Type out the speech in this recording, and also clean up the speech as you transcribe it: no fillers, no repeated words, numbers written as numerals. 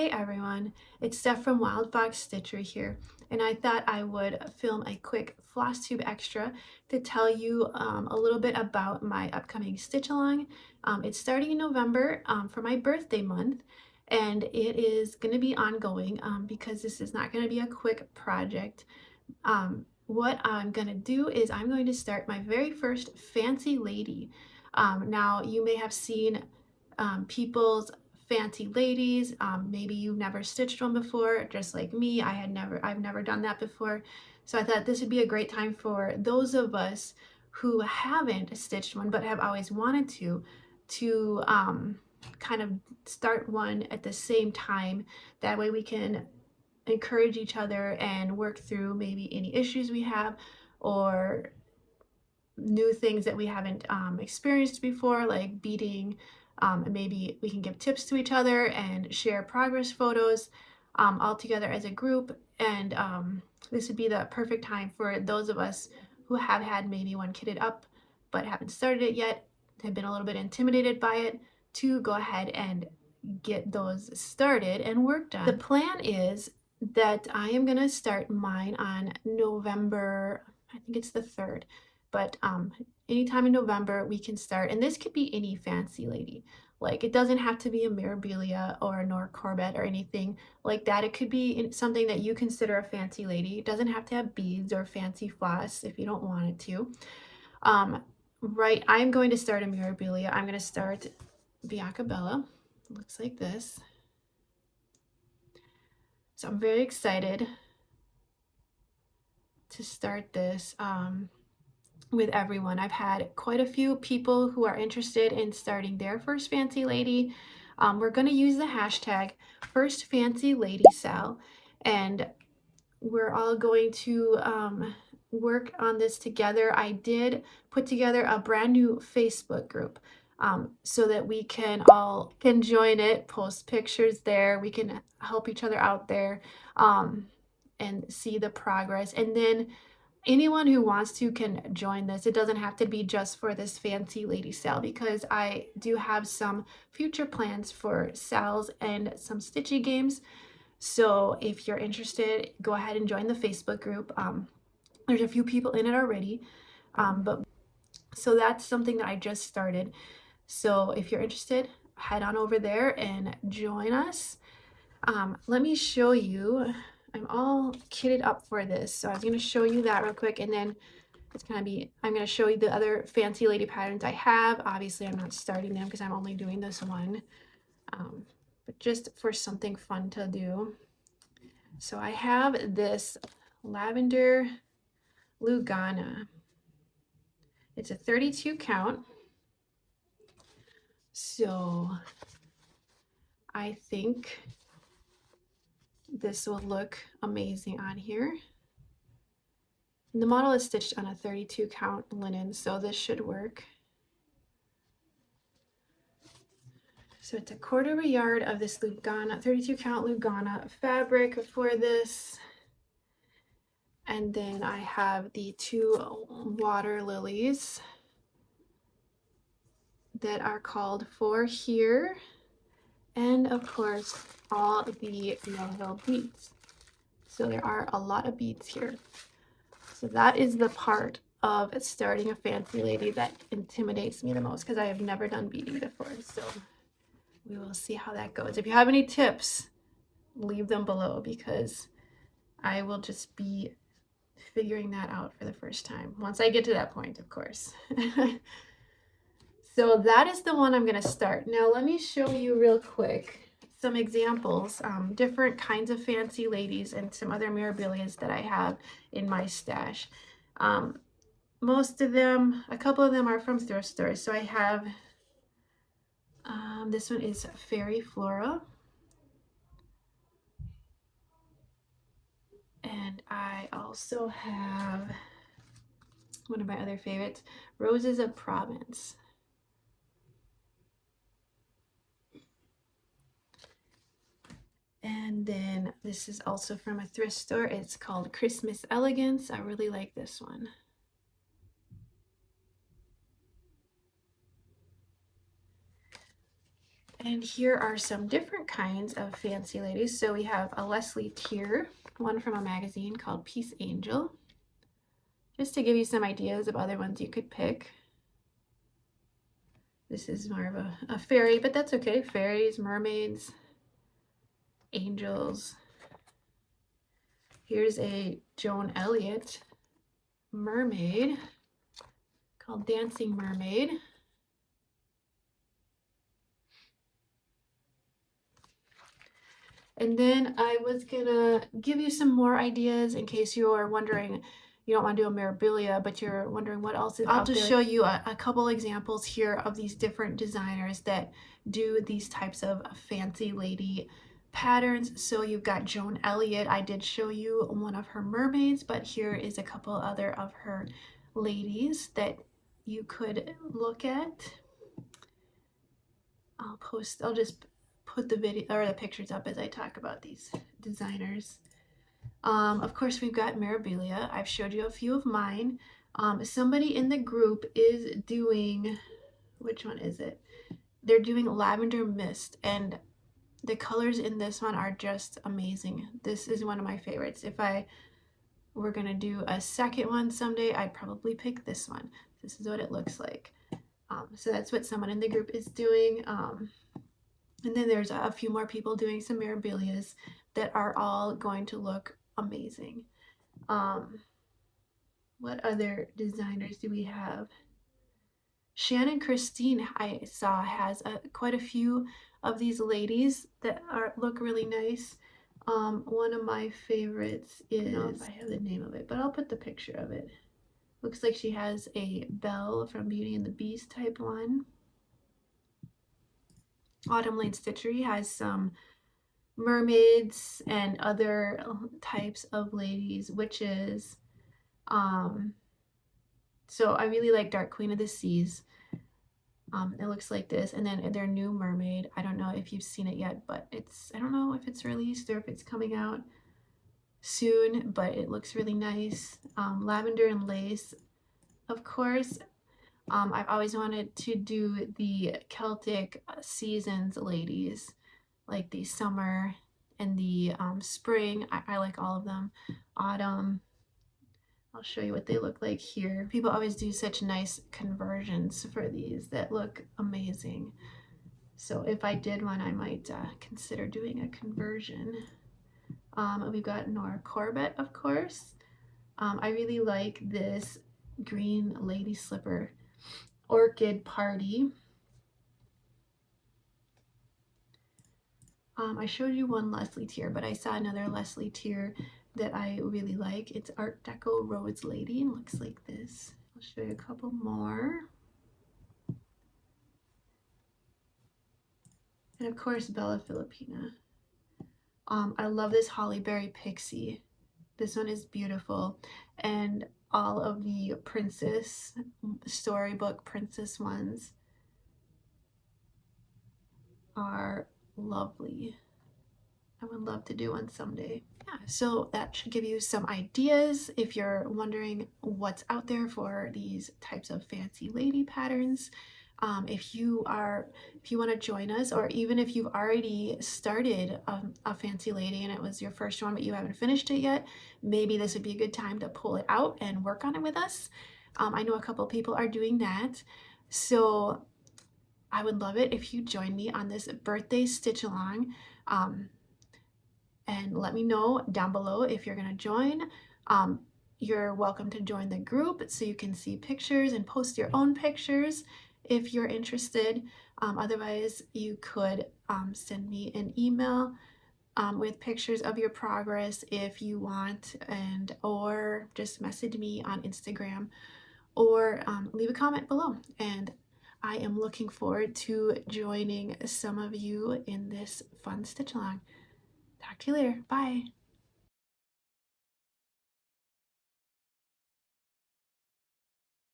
Hey everyone, it's Steph from wildfoxstitchery here, and I thought I would film a quick Flosstube Extra to tell you a little bit about my upcoming stitch along. It's starting in November for my birthday month, and it is going to be ongoing because this is not going to be a quick project. What I'm going to do is I'm going to start my very first fancy lady. Now you may have seen people's fancy ladies. Maybe you've never stitched one before, just like me. I've never done that before. So I thought this would be a great time for those of us who haven't stitched one but have always wanted to kind of start one at the same time. That way we can encourage each other and work through maybe any issues we have or new things that we haven't experienced before, like beading. Maybe we can give tips to each other and share progress photos all together as a group. And this would be the perfect time for those of us who have had maybe one kitted up but haven't started it yet, have been a little bit intimidated by it, to go ahead and get those started and worked on. The plan is that I am going to start mine on November, I think it's the 3rd, but anytime in November we can start, and this could be any fancy lady. Like, it doesn't have to be a Mirabilia or a Nora Corbett or anything like that. It could be something that you consider a fancy lady. It doesn't have to have beads or fancy floss if you don't want it to. Right, I'm going to start a Mirabilia. I'm going to start Bianca Bella. It looks like this. So I'm very excited to start this with everyone. I've had quite a few people who are interested in starting their first fancy lady. We're going to use the hashtag First Fancy Lady SAL, and we're all going to work on this together. I did put together a brand new Facebook group so that we can all join it, post pictures there. We can help each other out there and see the progress. And then anyone who wants to can join this. It doesn't have to be just for this fancy lady SAL, because I do have some future plans for SALs and some stitchy games. So if you're interested, go ahead and join the Facebook group. There's a few people in it already, so that's something that I just started. So if you're interested, head on over there and join us. Let me show you. I'm all kitted up for this, so I was going to show you that real quick, and then I'm going to show you the other fancy lady patterns I have. Obviously, I'm not starting them because I'm only doing this one, but just for something fun to do. So I have this lavender Lugana. It's a 32 count. So I think this will look amazing on here. And the model is stitched on a 32 count linen, so this should work. So it's a 1/4 yard of this Lugana, 32 count Lugana fabric for this. And then I have the 2 water lilies that are called for here. And of course, all the yellow beads. So there are a lot of beads here. So that is the part of starting a fancy lady that intimidates me the most, because I have never done beading before. So we will see how that goes. If you have any tips, leave them below, because I will just be figuring that out for the first time. Once I get to that point, of course. So that is the one I'm going to start. Now let me show you real quick some examples, different kinds of fancy ladies and some other Mirabilias that I have in my stash. Most of them, a couple of them are from thrift stores. So I have, this one is Fairy Flora. And I also have one of my other favorites, Roses of Provence. And then this is also from a thrift store. It's called Christmas Elegance. I really like this one. And here are some different kinds of fancy ladies. So we have a Leslie Tier, one from a magazine called Peace Angel, just to give you some ideas of other ones you could pick. This is more of a fairy, but that's okay. Fairies, mermaids, angels. Here's a Joan Elliott mermaid called Dancing Mermaid. And then I was gonna give you some more ideas in case you are wondering, you don't want to do a Mirabilia, but you're wondering what else is out there. I'll just show you a couple examples here of these different designers that do these types of fancy lady patterns. So you've got Joan Elliott. I did show you one of her mermaids, but here is a couple other of her ladies that you could look at. I'll just put the video or the pictures up as I talk about these designers. Of course, we've got Mirabilia. I've showed you a few of mine. Somebody in the group is doing, which one is it? They're doing Lavender Mist, and the colors in this one are just amazing. This is one of my favorites. If I were gonna do a second one someday, I'd probably pick this one. This is what it looks like. So that's what someone in the group is doing. And then there's a few more people doing some Mirabilias that are all going to look amazing. What other designers do we have? Shannon Christine, I saw, has quite a few of these ladies that look really nice. One of my favorites is, I don't know if I have the name of it, but I'll put the picture of it. Looks like she has a Belle from Beauty and the Beast type one. Autumn Lane Stitchery has some mermaids and other types of ladies, witches. So I really like Dark Queen of the Seas. It looks like this, and then their new mermaid. I don't know if you've seen it yet, but I don't know if it's released or if it's coming out soon, but it looks really nice. Lavender and Lace, of course. I've always wanted to do the Celtic seasons ladies, like the summer and the spring. I like all of them. Autumn. I'll show you what they look like here. People always do such nice conversions for these that look amazing. So if I did one, I might consider doing a conversion. We've got Nora Corbett, of course. I really like this green lady slipper orchid party. I showed you one Leslie Tier, but I saw another Leslie Tier that I really like. It's Art Deco Rose Lady and looks like this. I'll show you a couple more. And of course, Bella Filipina. I love this Hollyberry Pixie. This one is beautiful. And all of the princess, storybook princess ones are lovely. I would love to do one someday. Yeah, so that should give you some ideas if you're wondering what's out there for these types of fancy lady patterns. If you want to join us, or even if you've already started a fancy lady and it was your first one but you haven't finished it yet, maybe this would be a good time to pull it out and work on it with us. I know a couple people are doing that, so I would love it if you join me on this birthday stitch along. And let me know down below if you're going to join. You're welcome to join the group so you can see pictures and post your own pictures if you're interested. Otherwise, you could send me an email with pictures of your progress if you want, or just message me on Instagram, or leave a comment below. And I am looking forward to joining some of you in this fun stitch along. Talk to you later. Bye.